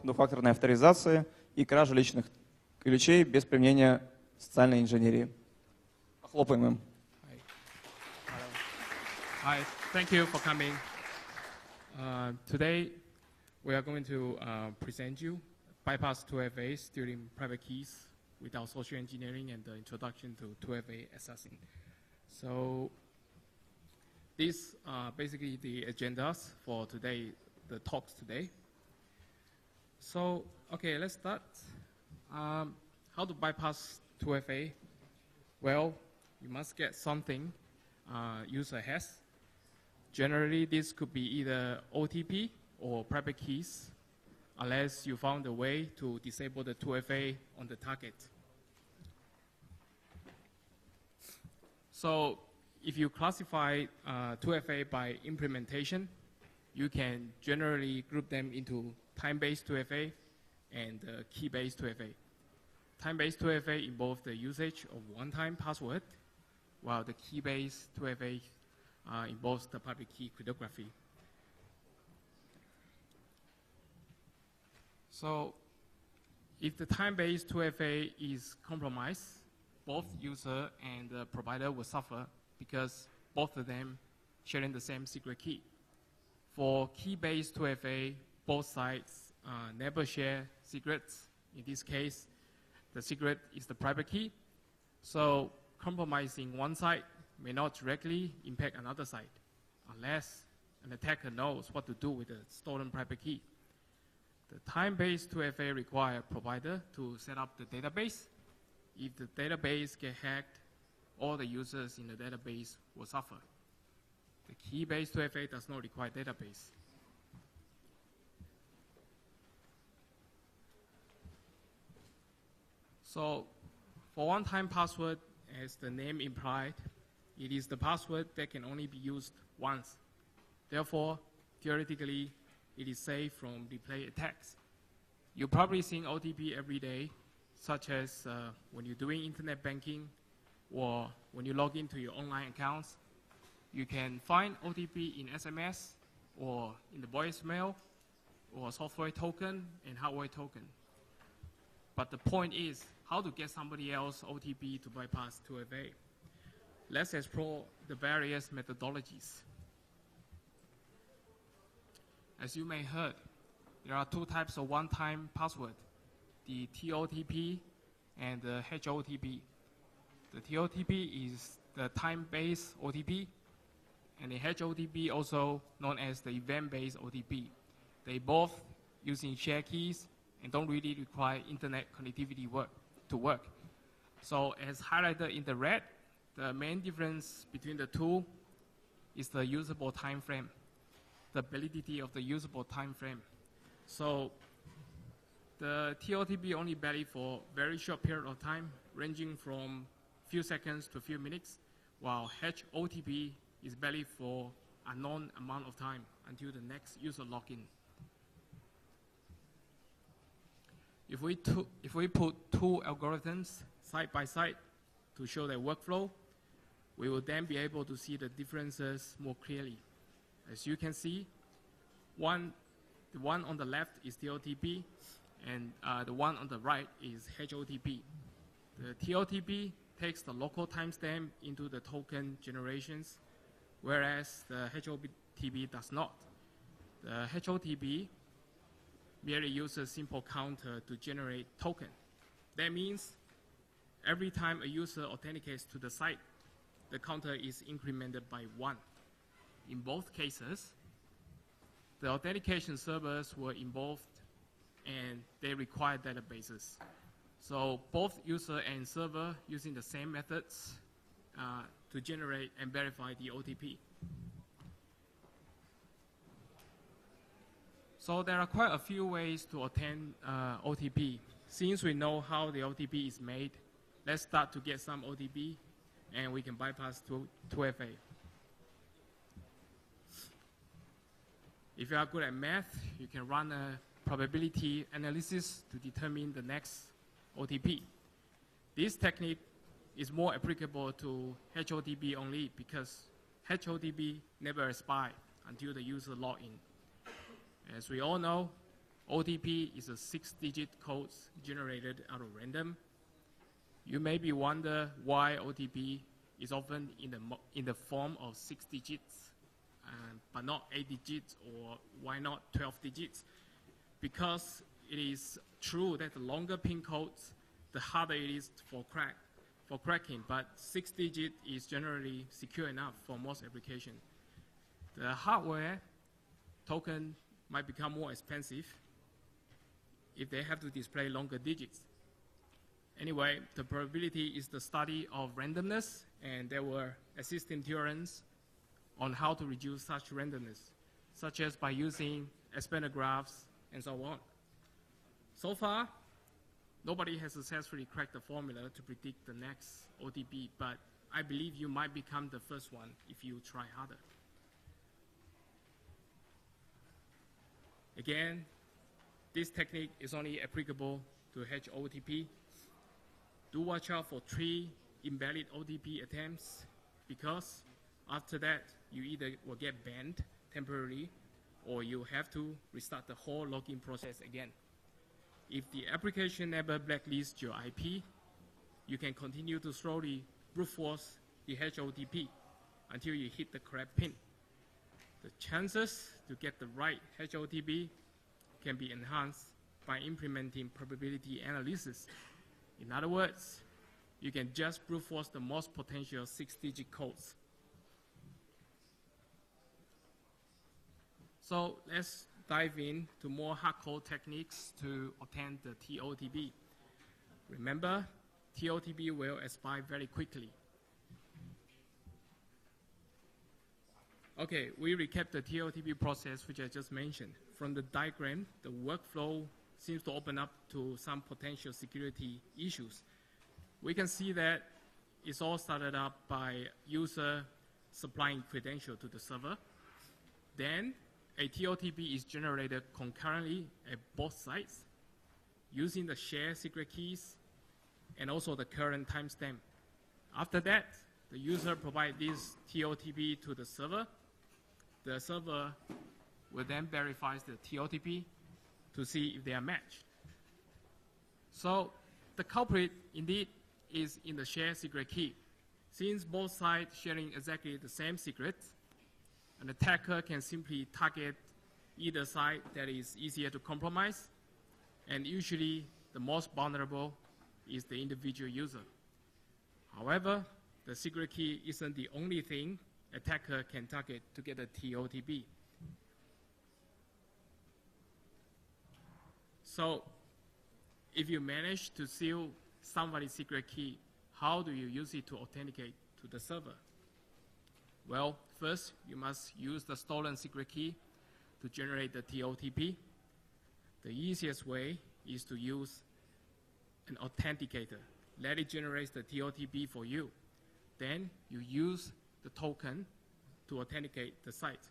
двухфакторной авторизации и кражи личных ключей без применения социальной инженерии. Похлопаем им. Hi, thank you for coming. Today, we are going to present you bypass 2FA during private keys without social engineering and the introduction to 2FA assessing. So, these are basically the agendas for today, the talks today. So, okay, let's start. How to bypass 2FA? Well, you must get something user has. Generally, this could be either OTP or private keys, unless you found a way to disable the 2FA on the target. So if you classify 2FA by implementation, you can generally group them into time-based 2FA and key-based 2FA. Time-based 2FA involves the usage of one-time password, while the key-based 2FA involves the public key cryptography. So if the time-based 2FA is compromised, both user and the provider will suffer because both of them sharing the same secret key. For key-based 2FA, both sides never share secrets. In this case, the secret is the private key. So compromising one side may not directly impact another side unless an attacker knows what to do with the stolen private key. The time-based 2FA requires a provider to set up the database. If the database gets hacked, all the users in the database will suffer. The key-based 2FA does not require database. So for one-time password, as the name implied, it is the password that can only be used once. Therefore, theoretically, it is safe from replay attacks. You're probably seeing OTP every day, such as when you're doing internet banking or when you log into your online accounts. You can find OTP in SMS or in the voicemail or software token and hardware token. But the point is how to get somebody else OTP to bypass 2FA. Let's explore the various methodologies. As you may have heard, there are two types of one-time password, the TOTP and the HOTP. The TOTP is the time-based OTP, and the HOTP also known as the event-based OTP. They both using share keys and don't really require internet connectivity to work. So as highlighted in the red, the main difference between the two is the usable time frame, the validity of the usable time frame. So the TOTP only valid for very short period of time, ranging from few seconds to few minutes, while HOTP is valid for a known amount of time until the next user login. If we put two algorithms side by side to show their workflow, we will then be able to see the differences more clearly. As you can see, the one on the left is TOTP, and the one on the right is HOTP. The TOTP takes the local timestamp into the token generations, whereas the HOTP does not. The HOTP merely uses a simple counter to generate token. That means every time a user authenticates to the site, the counter is incremented by 1. In both cases, the authentication servers were involved and they require databases. So both user and server using the same methods to generate and verify the OTP. So there are quite a few ways to obtain OTP. Since we know how the OTP is made, let's start to get some OTP and we can bypass 2FA. If you are good at math, you can run a probability analysis to determine the next OTP. This technique is more applicable to HOTP only because HOTP never expires until the user log in. As we all know, OTP is a 6-digit code generated out of random. You may be wonder why OTP is often in the form of 6 digits, but not 8 digits, or why not 12 digits? Because it is true that the longer pin codes, the harder it is for cracking, but 6 digit is generally secure enough for most applications. The hardware token might become more expensive if they have to display longer digits. Anyway, the probability is the study of randomness, and there were existing theorems on how to reduce such randomness, such as by using expander graphs and so on. So far, nobody has successfully cracked the formula to predict the next OTP, but I believe you might become the first one if you try harder. Again, this technique is only applicable to hedge OTP. Do watch out for 3 invalid OTP attempts, because after that, you either will get banned temporarily or you have to restart the whole login process again. If the application never blacklists your IP, you can continue to slowly brute force the hedge OTP until you hit the correct pin. The chances to get the right hedge OTP can be enhanced by implementing probability analysis. In other words, you can just brute force the most potential 6-digit codes. So let's dive into more hardcore techniques to obtain the TOTP. Remember, TOTP will expire very quickly. Okay, we recap the TOTP process, which I just mentioned. From the diagram, the workflow seems to open up to some potential security issues. We can see that it's all started up by user supplying credential to the server. Then a TOTP is generated concurrently at both sites using the shared secret keys and also the current timestamp. After that, the user provides this TOTP to the server. The server will then verify the TOTP to see if they are matched. So the culprit indeed is in the shared secret key. Since both sides sharing exactly the same secret, an attacker can simply target either side that is easier to compromise, and usually the most vulnerable is the individual user. However, the secret key isn't the only thing attacker can target to get a TOTP. So if you manage to steal somebody's secret key, how do you use it to authenticate to the server? Well, first, you must use the stolen secret key to generate the TOTP. The easiest way is to use an authenticator. Let it generate the TOTP for you. Then you use the token to authenticate the site.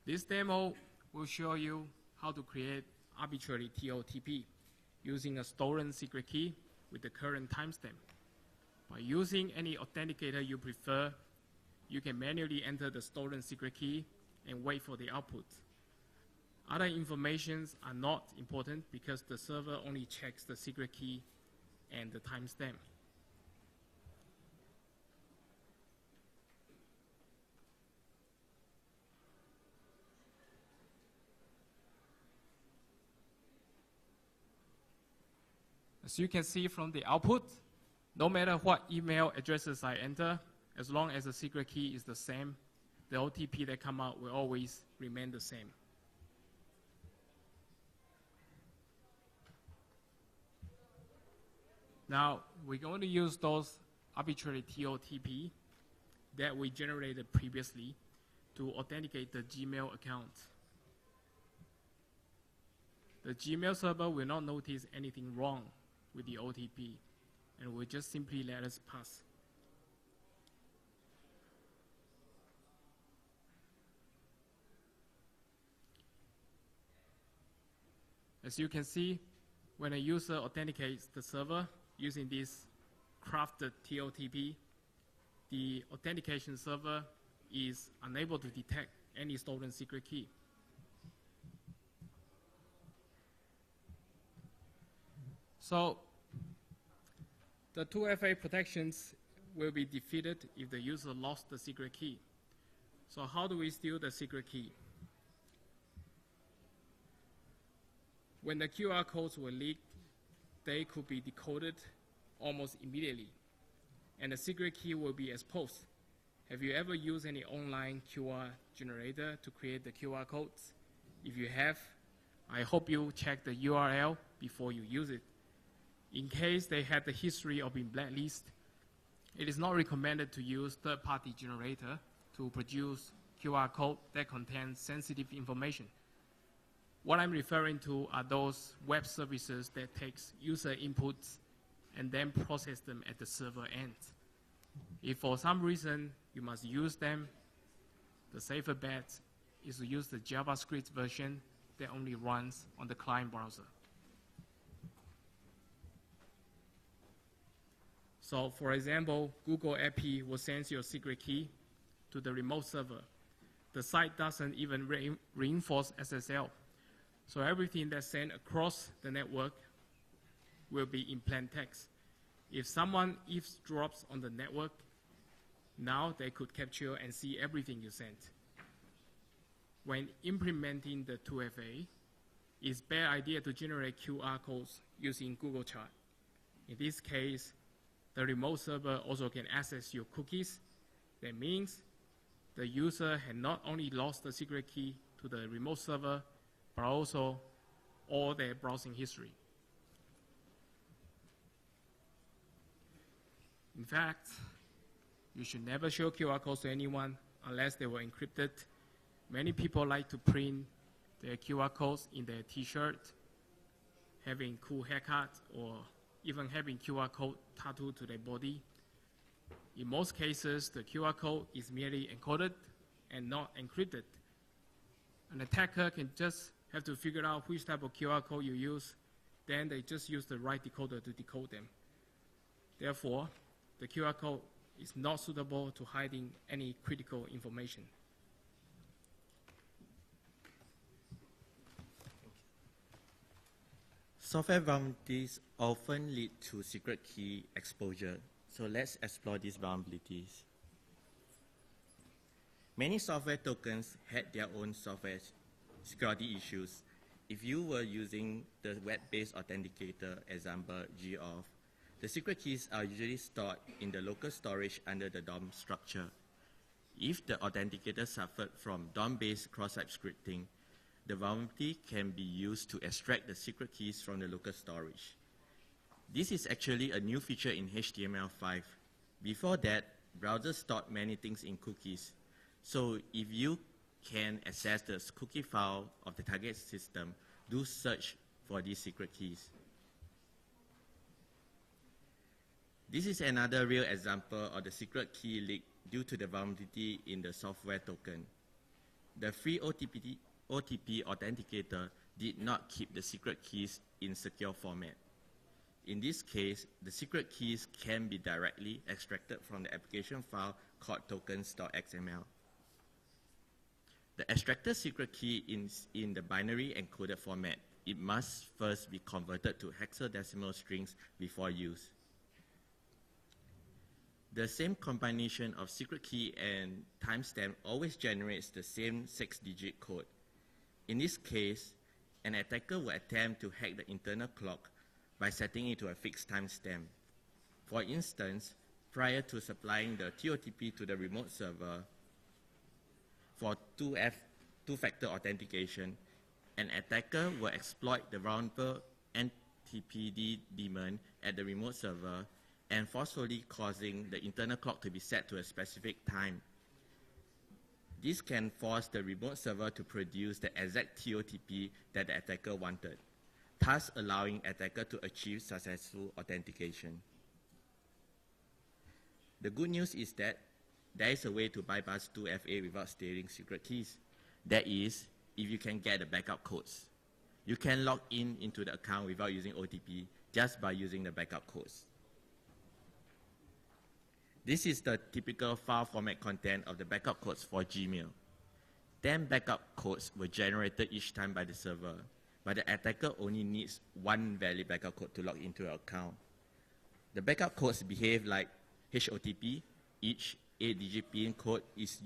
This demo will show you how to create arbitrary TOTP using a stolen secret key with the current timestamp. By using any authenticator you prefer, you can manually enter the stolen secret key and wait for the output. Other informations are not important because the server only checks the secret key and the timestamp. As you can see from the output, no matter what email addresses I enter, as long as the secret key is the same, the OTP that come out will always remain the same. Now, we're going to use those arbitrary TOTP that we generated previously to authenticate the Gmail account. The Gmail server will not notice anything wrong with the OTP and will just simply let us pass. As you can see, when a user authenticates the server using this crafted TOTP, the authentication server is unable to detect any stolen secret key. So the 2FA protections will be defeated if the user lost the secret key. So how do we steal the secret key? When the QR codes were leaked, they could be decoded almost immediately, and the secret key will be exposed. Have you ever used any online QR generator to create the QR codes? If you have, I hope you check the URL before you use it. In case they had the history of being blacklisted, it is not recommended to use third-party generator to produce QR code that contains sensitive information. What I'm referring to are those web services that takes user inputs and then process them at the server end. If for some reason you must use them, the safer bet is to use the JavaScript version that only runs on the client browser. So for example, Google API will send your secret key to the remote server. The site doesn't even reinforce SSL. So everything that's sent across the network will be in plain text. If someone eavesdrops on the network, now they could capture and see everything you sent. When implementing the 2FA, it's a bad idea to generate QR codes using Google Chart. In this case, the remote server also can access your cookies. That means the user had not only lost the secret key to the remote server, but also all their browsing history. In fact, you should never show QR codes to anyone unless they were encrypted. Many people like to print their QR codes in their t-shirt, having cool haircuts, or even having QR code tattooed to their body. In most cases, the QR code is merely encoded and not encrypted. An attacker can just have to figure out which type of QR code you use, then they just use the right decoder to decode them. Therefore, the QR code is not suitable to hiding any critical information. Software vulnerabilities often lead to secret key exposure, so let's explore these vulnerabilities. Many software tokens had their own software security issues. If you were using the web-based authenticator, example GAuth, the secret keys are usually stored in the local storage under the DOM structure. If the authenticator suffered from DOM-based cross-site scripting, the vulnerability can be used to extract the secret keys from the local storage. This is actually a new feature in HTML5. Before that, browsers stored many things in cookies. So if you can access the cookie file of the target system, do search for these secret keys. This is another real example of the secret key leak due to the vulnerability in the software token. The free OTP authenticator did not keep the secret keys in secure format. In this case, the secret keys can be directly extracted from the application file called tokens.xml. The extracted secret key is in the binary encoded format. It must first be converted to hexadecimal strings before use. The same combination of secret key and timestamp always generates the same 6-digit code. In this case, an attacker will attempt to hack the internal clock by setting it to a fixed timestamp. For instance, prior to supplying the TOTP to the remote server for two-factor authentication, an attacker will exploit the vulnerable NTPD daemon at the remote server and forcefully causing the internal clock to be set to a specific time. This can force the remote server to produce the exact TOTP that the attacker wanted, thus allowing attacker to achieve successful authentication. The good news is that there is a way to bypass 2FA without stealing secret keys. That is, if you can get the backup codes. You can log into the account without using OTP just by using the backup codes. This is the typical file format content of the backup codes for Gmail. 10 backup codes were generated each time by the server, but the attacker only needs one valid backup code to log into your account. The backup codes behave like HOTP. Each 8-digit PIN code is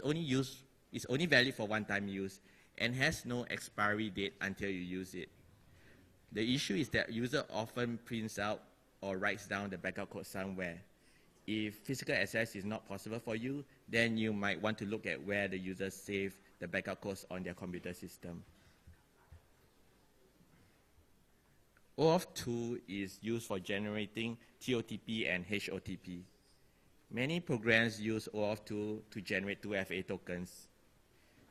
only valid for one-time use and has no expiry date until you use it. The issue is that user often prints out or writes down the backup code somewhere. If physical access is not possible for you, then you might want to look at where the user saved the backup codes on their computer system. OAuth 2 is used for generating TOTP and HOTP. Many programs use OAuth 2 to generate 2FA tokens.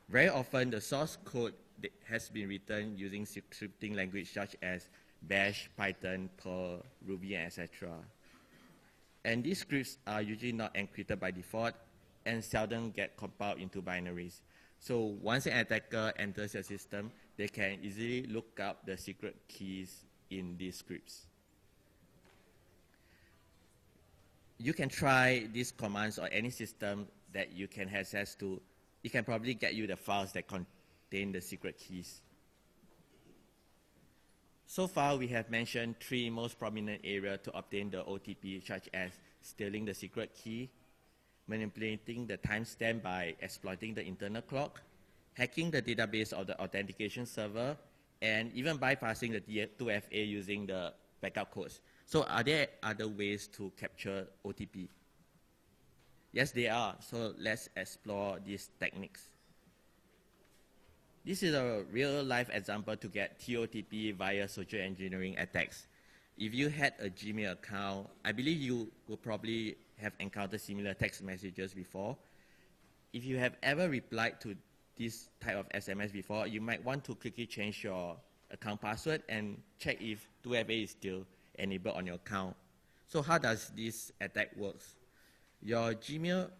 Very often, the source code has been written using scripting language such as Bash, Python, Perl, Ruby, etc. And these scripts are usually not encrypted by default and seldom get compiled into binaries. So once an attacker enters your system, they can easily look up the secret keys in these scripts. You can try these commands on any system that you can have access to. It can probably get you the files that contain the secret keys. So far, we have mentioned 3 most prominent areas to obtain the OTP, such as stealing the secret key, manipulating the timestamp by exploiting the internal clock, hacking the database of the authentication server, and even bypassing the 2FA using the backup codes. So are there other ways to capture OTP? Yes, there are. So let's explore these techniques. This is a real-life example to get TOTP via social engineering attacks. If you had a Gmail account, I believe you will probably have encountered similar text messages before. If you have ever replied to this type of SMS before, you might want to quickly change your account password and check if 2FA is still enabled on your account. So how does this attack work? Your Gmail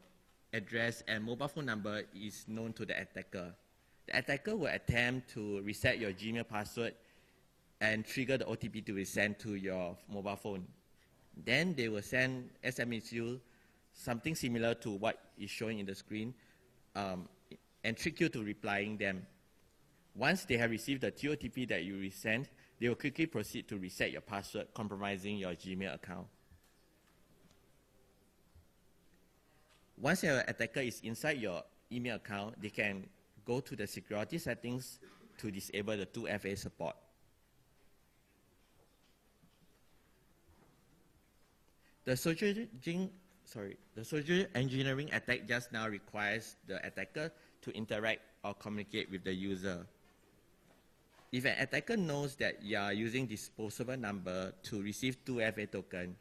address and mobile phone number is known to the attacker. The attacker will attempt to reset your Gmail password and trigger the OTP to be sent to your mobile phone. Then they will send SMS you something similar to what is showing in the screen and trick you to replying them. Once they have received the TOTP that you resent, they will quickly proceed to reset your password, compromising your Gmail account. Once your attacker is inside your email account, they can go to the security settings to disable the 2FA support. The social engineering attack just now requires the attacker to interact or communicate with the user. If an attacker knows that you are using disposable number to receive 2FA token,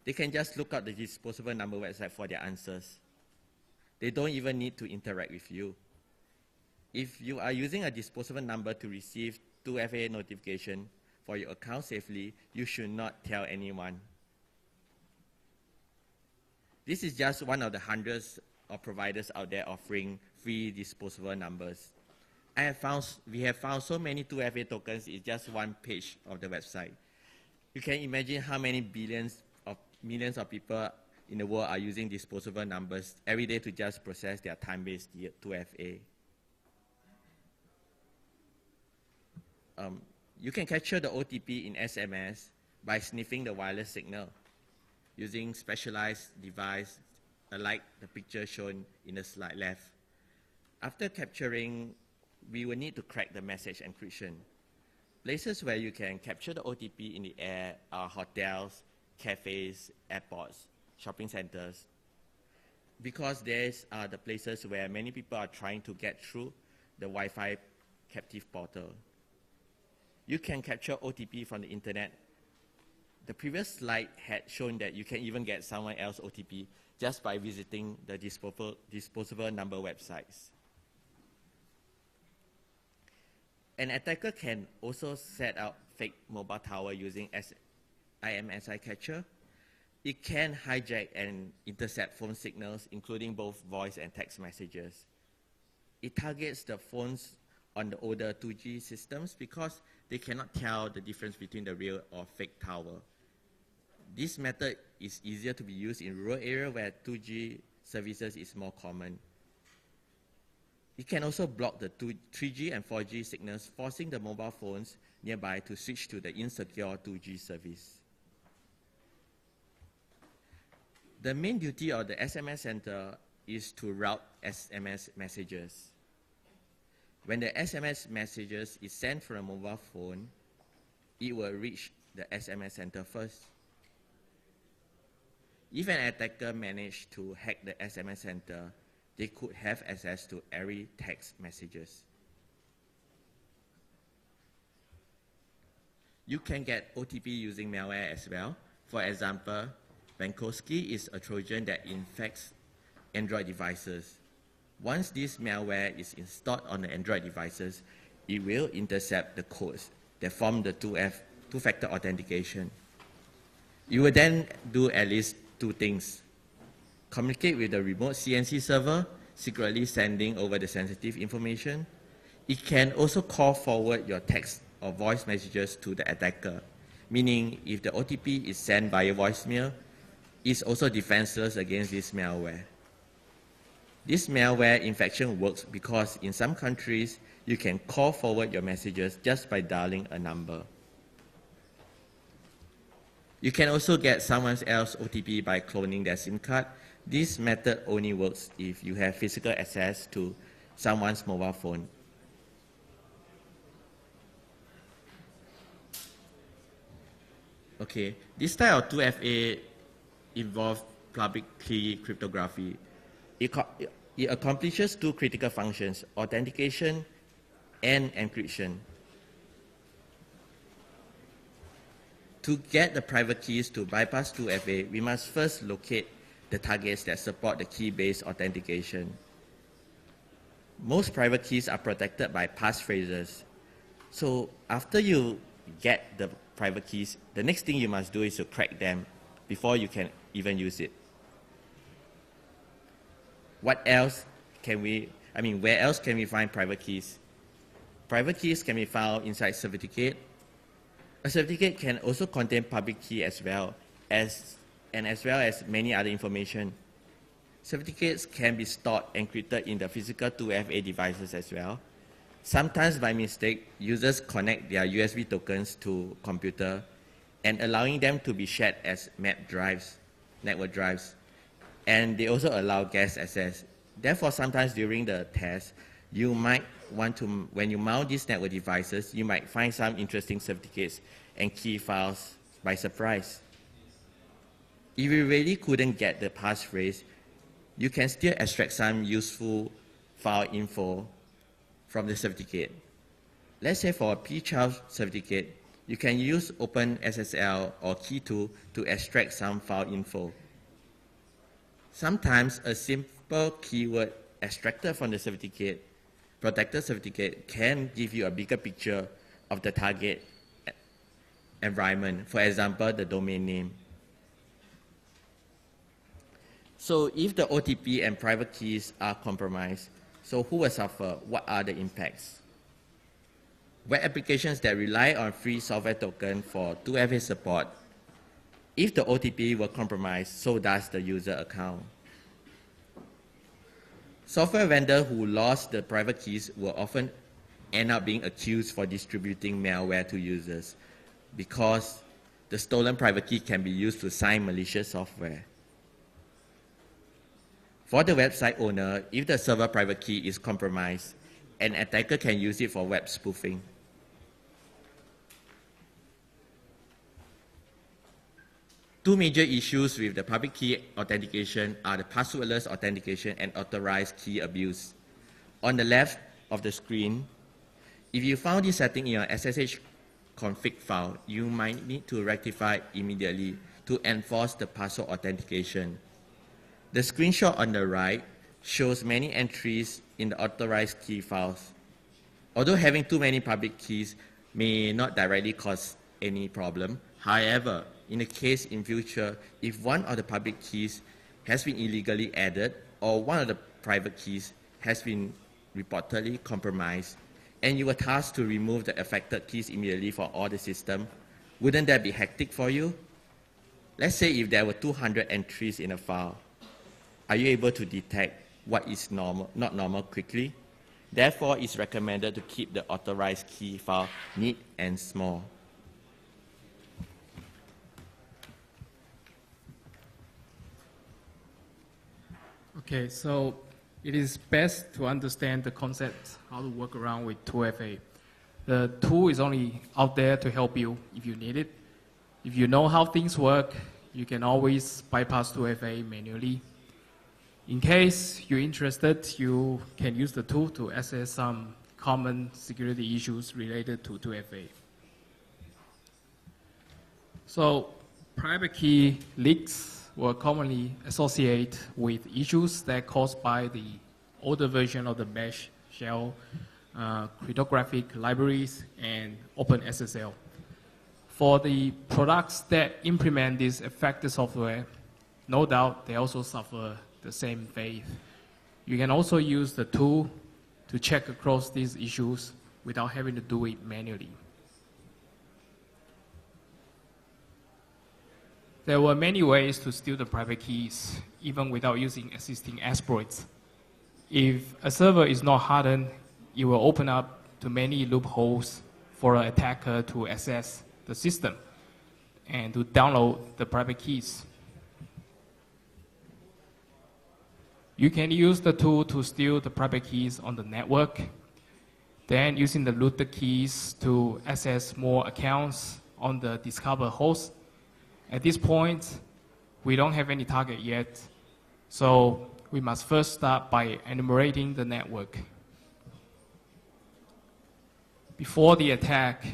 they can just look up the disposable number website for their answers. They don't even need to interact with you. If you are using a disposable number to receive 2FA notification for your account safely, you should not tell anyone. This is just one of the hundreds of providers out there offering free disposable numbers. We have found so many 2FA tokens in just one page of the website. You can imagine how many millions of people in the world are using disposable numbers every day to just process their time-based 2FA. You can capture the OTP in SMS by sniffing the wireless signal using specialized device like the picture shown in the slide left. After capturing, we will need to crack the message encryption. Places where you can capture the OTP in the air are hotels, cafes, airports, shopping centers, because these are the places where many people are trying to get through the Wi-Fi captive portal. You can capture OTP from the internet. The previous slide had shown that you can even get someone else's OTP just by visiting the disposable number websites. An attacker can also set up fake mobile tower using IMSI catcher. It can hijack and intercept phone signals, including both voice and text messages. It targets the phones on the older 2G systems because they cannot tell the difference between the real or fake tower. This method is easier to be used in rural areas where 2G services is more common. It can also block the 3G and 4G signals, forcing the mobile phones nearby to switch to the insecure 2G service. The main duty of the SMS center is to route SMS messages. When the SMS messages is sent from a mobile phone, it will reach the SMS center first. If an attacker managed to hack the SMS center, they could have access to every text messages. You can get OTP using malware as well. For example, Bankoski is a Trojan that infects Android devices. Once this malware is installed on the Android devices, it will intercept the codes that form the two-factor authentication. You will then do at least two things. Communicate with the remote CNC server, secretly sending over the sensitive information. It can also call forward your text or voice messages to the attacker, meaning if the OTP is sent via voicemail, it's also defenseless against this malware. This malware infection works because in some countries, you can call forward your messages just by dialing a number. You can also get someone else's OTP by cloning their SIM card. This method only works if you have physical access to someone's mobile phone. Okay, this type of 2FA involves public key cryptography. It accomplishes two critical functions, authentication and encryption. To get the private keys to bypass 2FA, we must first locate the targets that support the key-based authentication. Most private keys are protected by passphrases. So after you get the private keys, the next thing you must do is to crack them before you can even use it. Where else can we find private keys? Private keys can be found inside certificate. A certificate can also contain public key as well as many other information. Certificates can be stored encrypted in the physical 2FA devices as well. Sometimes by mistake, users connect their USB tokens to computer and allowing them to be shared as map drives, network drives. And they also allow guest access. Therefore, sometimes during the test, you might want to, when you mount these network devices, you might find some interesting certificates and key files by surprise. If you really couldn't get the passphrase, you can still extract some useful file info from the certificate. Let's say for a P12 certificate, you can use OpenSSL or Key2 to extract some file info. Sometimes a simple keyword extracted from the certificate, protected certificate, can give you a bigger picture of the target environment, for example, the domain name. So if the OTP and private keys are compromised, so who will suffer? What are the impacts? Web applications that rely on free software token for 2FA support, if the OTP were compromised, so does the user account. Software vendors who lost the private keys will often end up being accused for distributing malware to users because the stolen private key can be used to sign malicious software. For the website owner, if the server private key is compromised, an attacker can use it for web spoofing. Two major issues with the public key authentication are the passwordless authentication and authorized key abuse. On the left of the screen, if you found this setting in your SSH config file, you might need to rectify immediately to enforce the password authentication. The screenshot on the right shows many entries in the authorized key files. Although having too many public keys may not directly cause any problem, however, in the case in future, if one of the public keys has been illegally added or one of the private keys has been reportedly compromised, and you were tasked to remove the affected keys immediately for all the system, wouldn't that be hectic for you? Let's say if there were 200 entries in a file, are you able to detect what is normal, not normal quickly? Therefore, it's recommended to keep the authorized key file neat and small. Okay, so it is best to understand the concept, how to work around with 2FA. The tool is only out there to help you if you need it. If you know how things work, you can always bypass 2FA manually. In case you're interested, you can use the tool to assess some common security issues related to 2FA. So, private key leaks were commonly associated with issues that are caused by the older version of the bash shell, cryptographic libraries, and OpenSSL. For the products that implement this effective software, no doubt they also suffer the same fate. You can also use the tool to check across these issues without having to do it manually. There were many ways to steal the private keys, even without using existing exploits. If a server is not hardened, it will open up to many loopholes for an attacker to access the system and to download the private keys. You can use the tool to steal the private keys on the network, then using the rooted keys to access more accounts on the Discover host. At this point, we don't have any target yet, so we must first start by enumerating the network. Before the attack,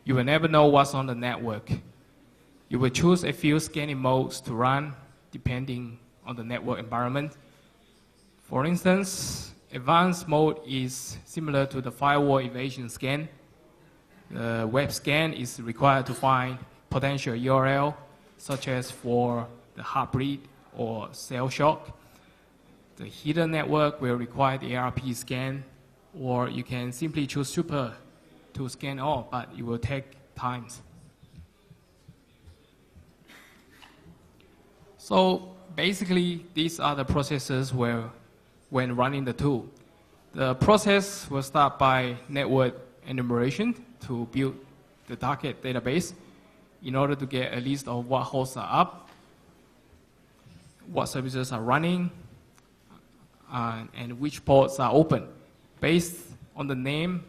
you will never know what's on the network. You will choose a few scanning modes to run depending on the network environment. For instance, advanced mode is similar to the firewall evasion scan. The web scan is required to find potential URL, such as for the heartbeat or cell shock. The hidden network will require the ARP scan, or you can simply choose super to scan all, but it will take time. So basically, these are the processes when running the tool. The process will start by network enumeration to build the target database in order to get a list of what hosts are up, what services are running, and which ports are open. Based on the name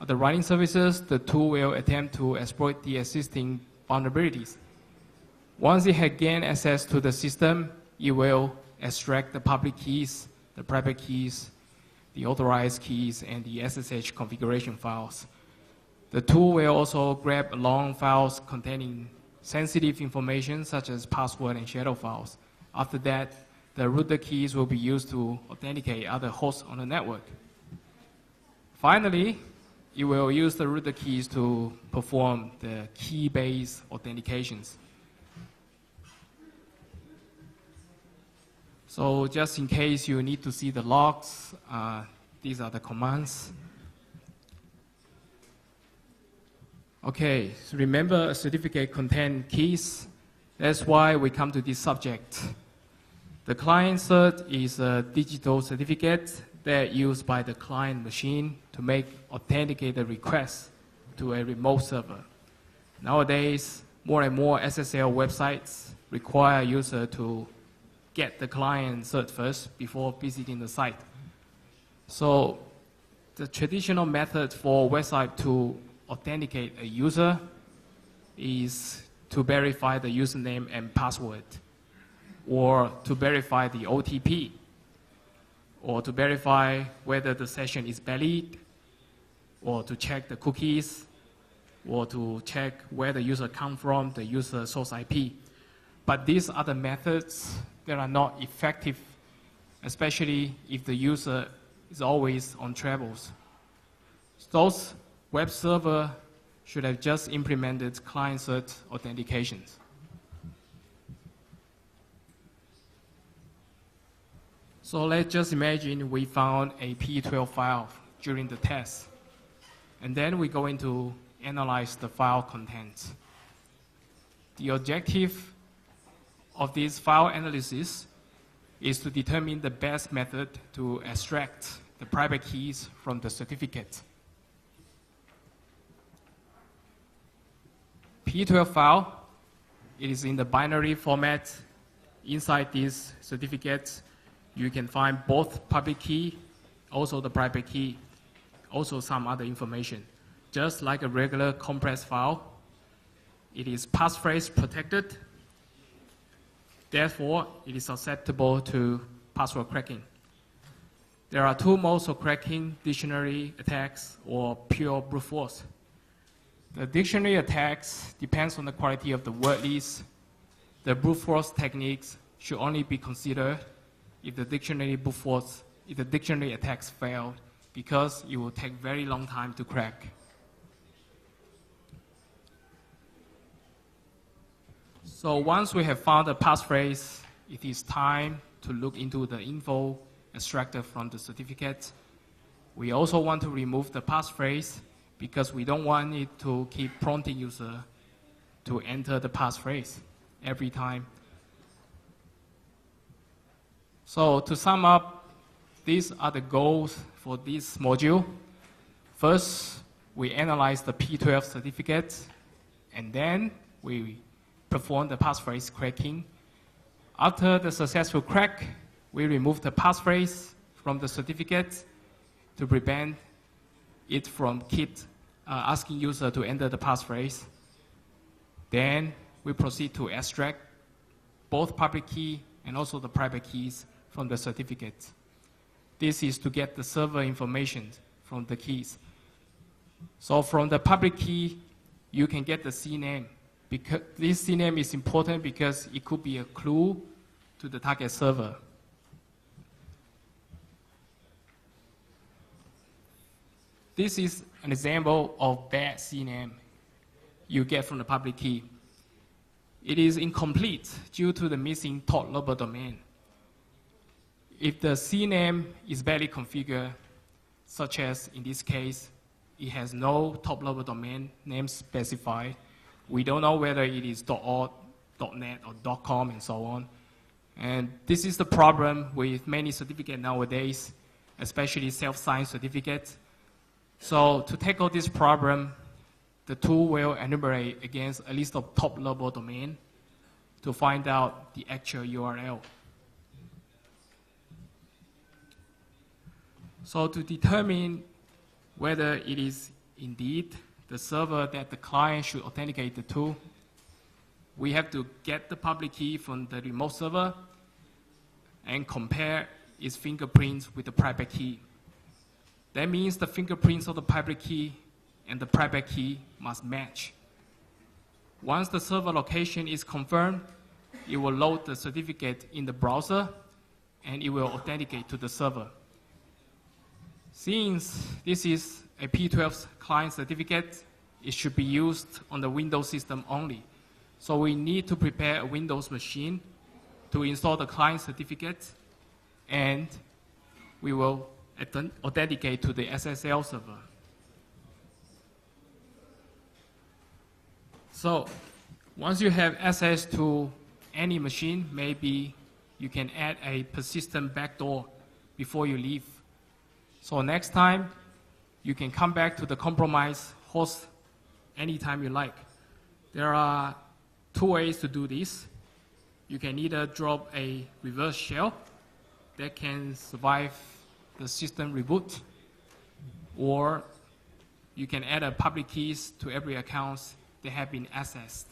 of the running services, the tool will attempt to exploit the existing vulnerabilities. Once it has gained access to the system, it will extract the public keys, the private keys, the authorized keys, and the SSH configuration files. The tool will also grab long files containing sensitive information such as password and shadow files. After that, the rooted keys will be used to authenticate other hosts on the network. Finally, it will use the rooted keys to perform the key-based authentications. So just in case you need to see the logs, these are the commands. Okay, so remember a certificate contains keys. That's why we come to this subject. The client cert is a digital certificate that used by the client machine to make authenticated requests to a remote server. Nowadays, more and more SSL websites require a user to get the client cert first before visiting the site. So the traditional method for website to authenticate a user is to verify the username and password, or to verify the OTP, or to verify whether the session is valid, or to check the cookies, or to check where the user comes from, the user source IP. But these are the methods that are not effective, especially if the user is always on travels. Those web servers should have just implemented client-cert authentications. So let's just imagine we found a P12 file during the test, and then we're going to analyze the file contents. The objective of this file analysis is to determine the best method to extract the private keys from the certificate. P12 file, it is in the binary format. Inside this certificate, you can find both public key, also the private key, also some other information. Just like a regular compressed file, it is passphrase protected. Therefore, it is susceptible to password cracking. There are two modes of cracking: dictionary attacks or pure brute force. The dictionary attacks depends on the quality of the word list. The brute force techniques should only be considered if the dictionary attacks failed, because it will take very long time to crack. So once we have found the passphrase, it is time to look into the info extracted from the certificate. We also want to remove the passphrase because we don't want it to keep prompting user to enter the passphrase every time. So to sum up, these are the goals for this module. First, we analyze the P12 certificate, and then we perform the passphrase cracking. After the successful crack, we remove the passphrase from the certificate to prevent it from asking user to enter the passphrase. Then we proceed to extract both public key and also the private keys from the certificate. This is to get the server information from the keys. So from the public key, you can get the CNAME. Because this CNAME is important because it could be a clue to the target server. This is an example of bad CNAME you get from the public key. It is incomplete due to the missing top level domain. If the CNAME is badly configured, such as in this case, it has no top level domain name specified, we don't know whether it is .org, .net, or .com, and so on. And this is the problem with many certificates nowadays, especially self-signed certificates. So to tackle this problem, the tool will enumerate against a list of top-level domain to find out the actual URL. So to determine whether it is indeed the server that the client should authenticate the tool, we have to get the public key from the remote server and compare its fingerprints with the private key. That means the fingerprints of the public key and the private key must match. Once the server location is confirmed, it will load the certificate in the browser and it will authenticate to the server. Since this is a P12 client certificate, it should be used on the Windows system only. So we need to prepare a Windows machine to install the client certificate, and we will authenticate to the SSL server. So once you have access to any machine, maybe you can add a persistent backdoor before you leave. So next time, you can come back to the compromised host anytime you like. There are two ways to do this. You can either drop a reverse shell that can survive the system reboot, or you can add a public keys to every account that have been accessed.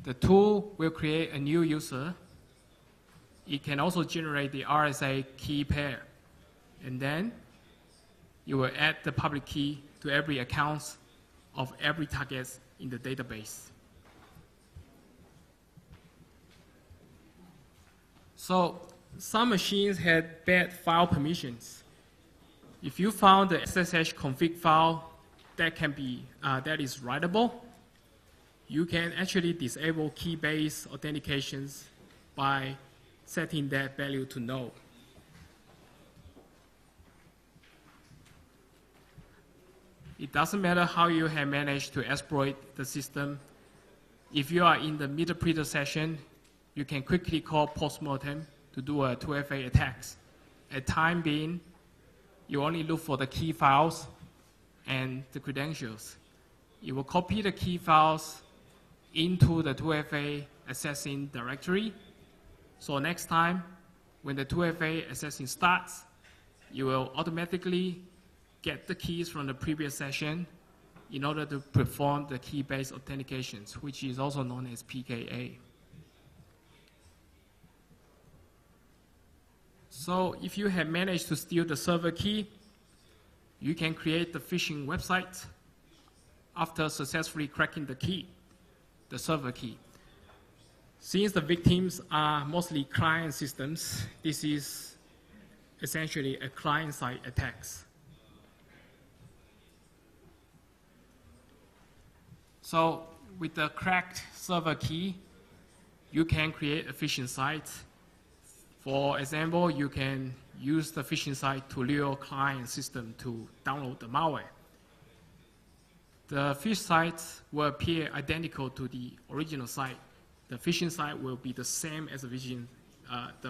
The tool will create a new user. It can also generate the RSA key pair, and then you will add the public key to every account of every target in the database. So some machines had bad file permissions. If you found the SSH config file that is writable, you can actually disable key-based authentications by setting that value to no. It doesn't matter how you have managed to exploit the system. if you are in the middle session, you can quickly call postmortem to do a 2FA attacks. At time being, you only look for the key files and the credentials. You will copy the key files into the 2FA accessing directory. So next time, when the 2FA accessing starts, you will automatically get the keys from the previous session in order to perform the key-based authentications, which is also known as PKA. So if you have managed to steal the server key, you can create the phishing website after successfully cracking the key, the server key. Since the victims are mostly client systems, this is essentially a client-side attacks. So with the cracked server key, you can create a phishing site. For example, you can use the phishing site to lure client system to download the malware. The phishing site will appear identical to the original site. The phishing site will be the same as the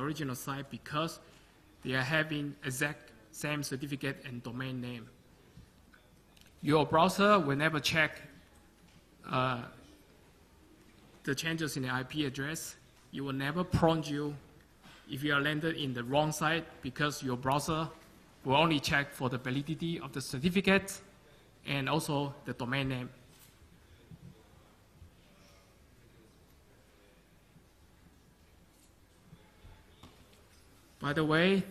original site because they are having exact same certificate and domain name. Your browser will never check the changes in the IP address. It will never prompt you if you are landed in the wrong site because your browser will only check for the validity of the certificate and also the domain name. By the way,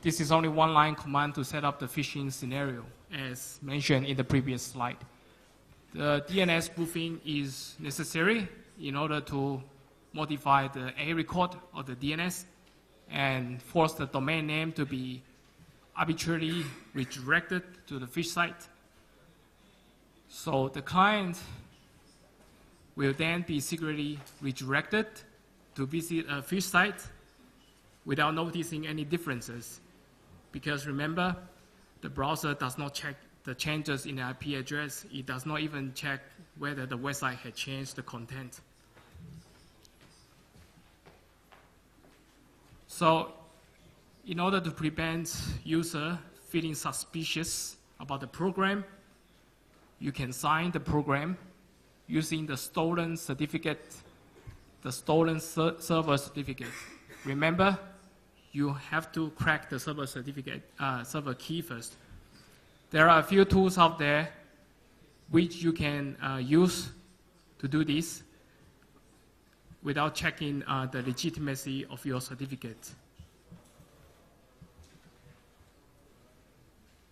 this is only one line command to set up the phishing scenario, as mentioned in the previous slide. The DNS spoofing is necessary in order to modify the A record of the DNS and force the domain name to be arbitrarily redirected to the phish site. So the client will then be secretly redirected to visit a phish site without noticing any differences. Because remember, the browser does not check the changes in the IP address. It does not even check whether the website had changed the content. So in order to prevent user feeling suspicious about the program, you can sign the program using the stolen certificate, the stolen server certificate. Remember, you have to crack the server certificate, server key first. There are a few tools out there which you can use to do this without checking the legitimacy of your certificate.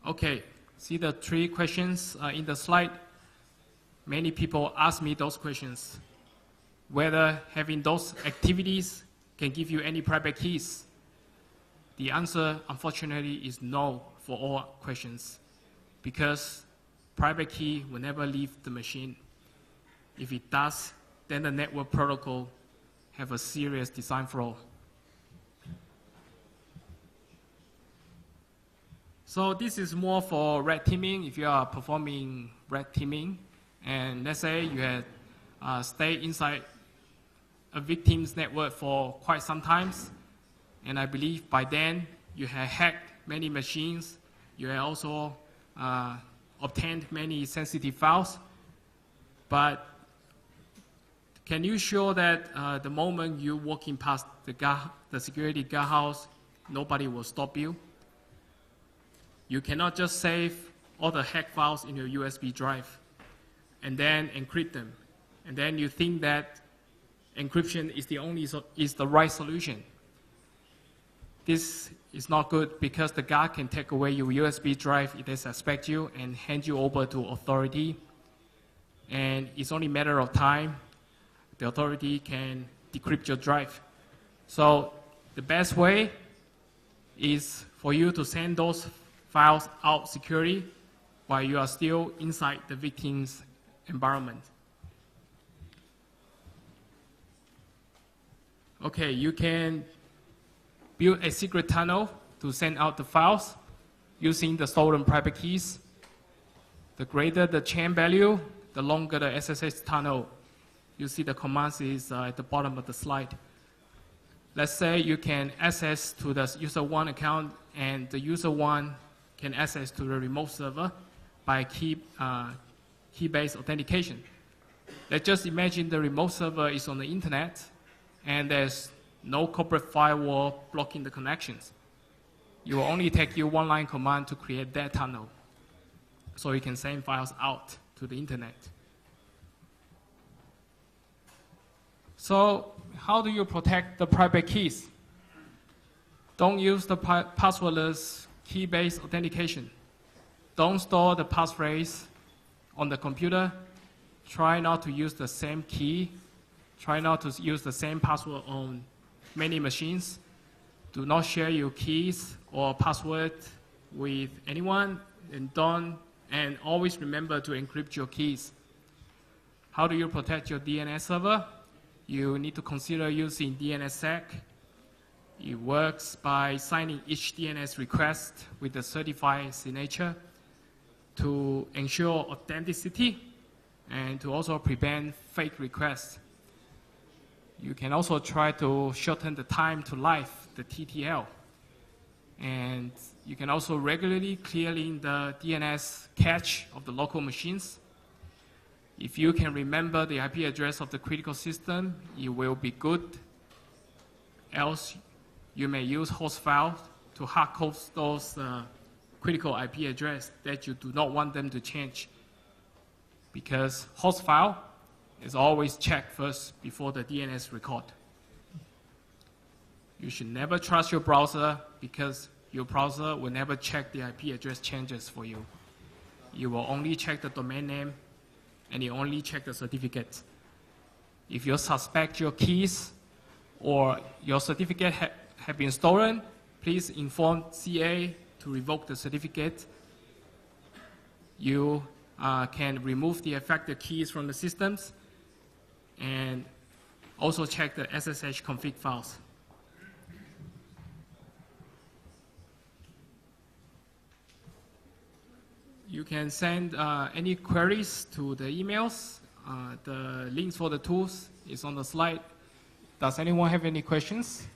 Okay, see the 3 questions in the slide? Many people ask me those questions. Whether having those activities can give you any private keys. The answer, unfortunately, is no for all questions, because private key will never leave the machine. If it does, then the network protocol have a serious design flaw. So this is more for red teaming. If you are performing red teaming, and let's say you had stayed inside a victim's network for quite some time, and I believe by then you have hacked many machines. You have also obtained many sensitive files. But can you show that the moment you're walking past the security guardhouse, nobody will stop you? You cannot just save all the hack files in your USB drive and then encrypt them. And then you think that encryption is the right solution. This is not good because the guard can take away your USB drive if they suspect you and hand you over to authority. And it's only a matter of time. The authority can decrypt your drive. So the best way is for you to send those files out securely while you are still inside the victim's environment. Okay, you can build a secret tunnel to send out the files using the stolen private keys. The greater the chain value, the longer the SSH tunnel. you see the commands is at the bottom of the slide. Let's say you can access to the user 1 account, and the user 1 can access to the remote server by key-based authentication. Let's just imagine the remote server is on the internet, and there's no corporate firewall blocking the connections. It will only take you one line command to create that tunnel, so you can send files out to the internet. So how do you protect the private keys? Don't use the passwordless key-based authentication. Don't store the passphrase on the computer. Try not to use the same key. Try not to use the same password on many machines. Do not share your keys or password with anyone, and always remember to encrypt your keys. How do you protect your DNS server? You need to consider using DNSSEC. It works by signing each DNS request with a certified signature to ensure authenticity and to also prevent fake requests. You can also try to shorten the time to life, the TTL. And you can also regularly clearing the DNS cache of the local machines. If you can remember the IP address of the critical system, it will be good. Else, you may use host files to hardcode those critical IP address that you do not want them to change. Because host file is always checked first before the DNS record. You should never trust your browser, because your browser will never check the IP address changes for you. You will only check the domain name, and you only check the certificate. If you suspect your keys or your certificate have been stolen, please inform CA to revoke the certificate. You can remove the affected keys from the systems, and also check the SSH config files. You can send any queries to the emails. The links for the tools is on the slide. Does anyone have any questions?